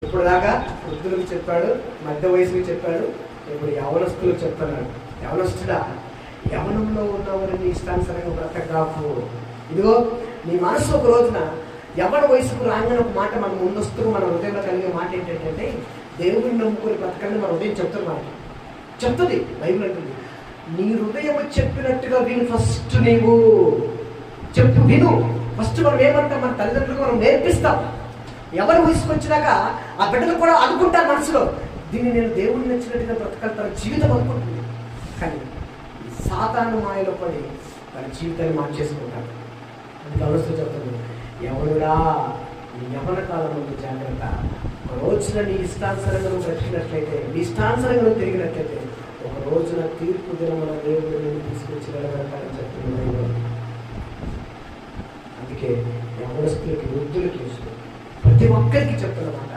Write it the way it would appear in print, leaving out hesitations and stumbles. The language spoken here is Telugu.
ఇప్పుడు దాకా వృద్ధులకు చెప్పాడు, మధ్య వయసుకు చెప్పాడు, ఇప్పుడు యవనస్తులకు చెప్తున్నాడు. యవనస్తుడా, యవనంలో ఉన్నవారు నీ ఇష్టానుసారంగా బ్రతకరాకు. ఇదిగో నీ మనసు ఒక రోజున యవన వయసుకు రాగానే ఒక మాట మన ముందొస్తూ మన హృదయంలో కలిగే మాట ఏంటంటే, దేవుడిని నమ్ముకొని బ్రతకండి మన హృదయం చెప్తున్నమాట. చెప్తుంది బైబిల్ అంటుంది, నీ హృదయం చెప్పినట్టుగా విను. ఫస్ట్ నీవు చెప్పు, విను. ఫస్ట్ మనం ఏమంటాం, మన తల్లిదండ్రులకు మనం నేర్పిస్తాం. ఎవరు వయసుకొచ్చినాక ఆ బిడ్డలు కూడా అనుకుంటారు మనసులో, దీన్ని నేను దేవుడిని నచ్చినట్టుగా బ్రతకగలుగుతాను జీవితం అనుకుంటుంది. కానీ సాతాను మాయలో పడి తన జీవితాన్ని మార్చేసుకుంటాడు. అందుకే అవసరం చెప్తుంది, ఎవరురా నీ యవన కాలం ముందు జాగ్రత్త. ఒక రోజున నీ ఇష్టానుసరంగా నువ్వు బ్రతికినట్లయితే, నీ ఇష్టానుసరంగా నువ్వు తిరిగినట్లయితే, ఒక రోజున తీర్పు దినమున దేవుడు నేను తీసుకొచ్చి వెళ్ళగలుగుతానని చెప్తున్నాను. అందుకే యవనస్తులకి, వృద్ధులకి, ప్రతి ఒక్కరికి చెప్తున్నమాట,